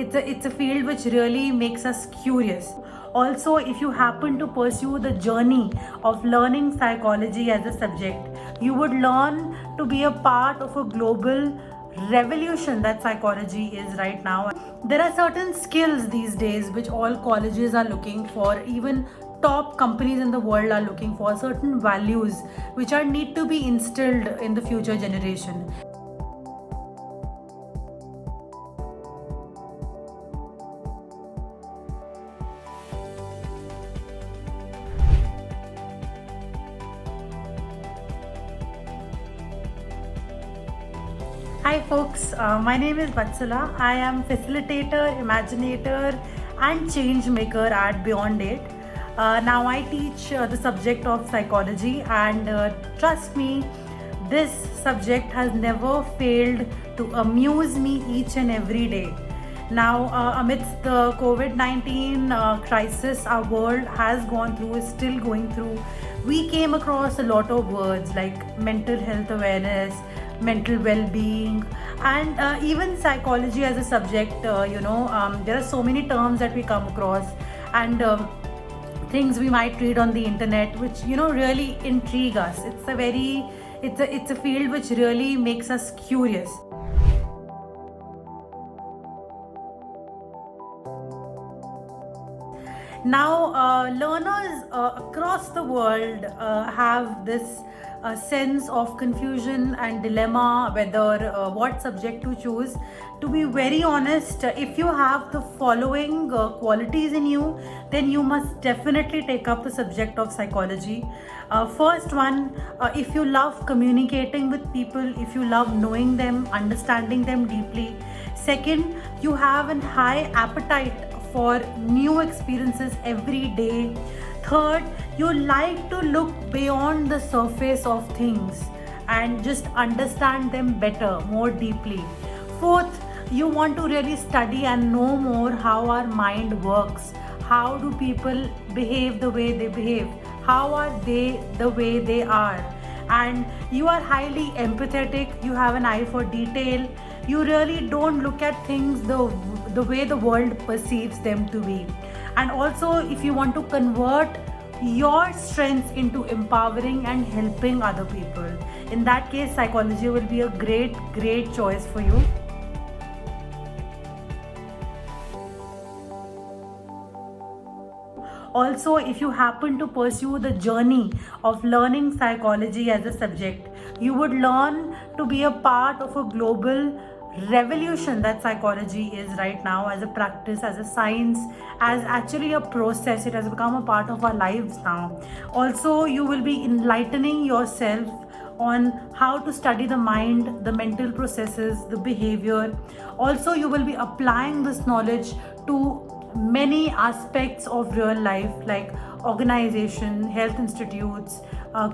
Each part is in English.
it's a field which really makes us curious. Also, if you happen to pursue the journey of learning psychology as a subject, you would learn to be a part of a global revolution that psychology is right now. There are certain skills these days which all colleges are looking for, even top companies in the world are looking for, certain values which are need to be instilled in the future generation. Hi folks, my name is Vatsala. I am facilitator, imaginator and change maker at Beyond 8. Now I teach the subject of psychology, and trust me, this subject has never failed to amuse me each and every day. Now, amidst the COVID-19 crisis our world has gone through, is still going through, we came across a lot of words like mental health awareness, mental well-being, and even psychology as a subject. There are so many terms that we come across, and things we might read on the internet which really intrigue us. It's a field which really makes us curious. Now, learners across the world have this sense of confusion and dilemma whether what subject to choose. To be very honest, if you have the following qualities in you, then you must definitely take up the subject of psychology. First one, if you love communicating with people, if you love knowing them, understanding them deeply. Second, you have a high appetite for new experiences every day. Third, you like to look beyond the surface of things and just understand them better, more deeply. Fourth, you want to really study and know more how our mind works. How do people behave the way they behave? How are they the way they are? And you are highly empathetic, you have an eye for detail. You really don't look at things the way the world perceives them to be. And also, if you want to convert your strengths into empowering and helping other people, in that case psychology will be a great choice for you. Also, if you happen to pursue the journey of learning psychology as a subject, you would learn to be a part of a global revolution that psychology is right now, as a practice, as a science, as actually a process. It has become a part of our lives now. Also, you will be enlightening yourself on how to study the mind, the mental processes, the behavior. Also, you will be applying this knowledge to many aspects of real life, like organization, health institutes,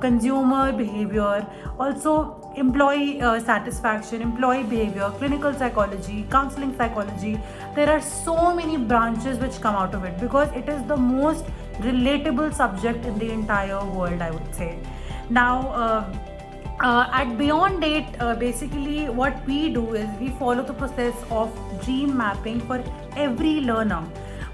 consumer behavior, also employee satisfaction, employee behavior, clinical psychology, counseling psychology. There are so many branches which come out of it because it is the most relatable subject in the entire world, I would say. Now, at Beyond 8, basically what we do is we follow the process of dream mapping for every learner,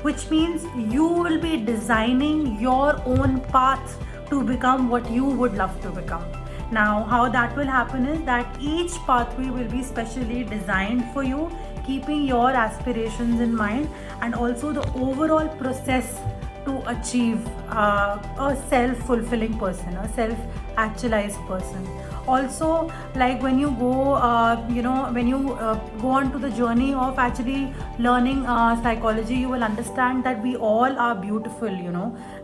which means you will be designing your own path to become what you would love to become. Now, how that will happen is that each pathway will be specially designed for you, keeping your aspirations in mind, and also the overall process to achieve a self-fulfilling person, a self-actualized person. Also, like when you go go on to the journey of actually learning psychology, you will understand that we all are beautiful,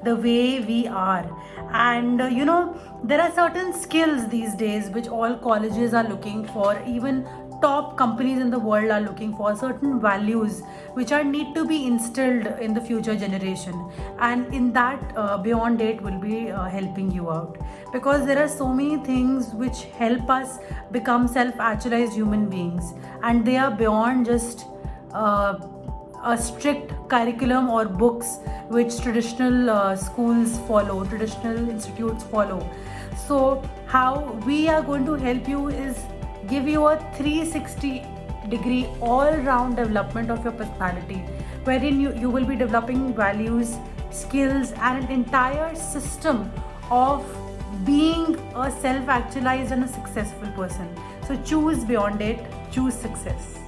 the way we are. And there are certain skills these days which all colleges are looking for, even top companies in the world are looking for, certain values which are need to be instilled in the future generation. And in that, Beyond 8 will be helping you out, because there are so many things which help us become self-actualized human beings, and they are beyond just a strict curriculum or books which traditional schools follow, traditional institutes follow. So how we are going to help you is give you a 360 degree all round development of your personality, wherein you will be developing values, skills, and an entire system of being a self actualized and a successful person. So choose beyond it, choose success.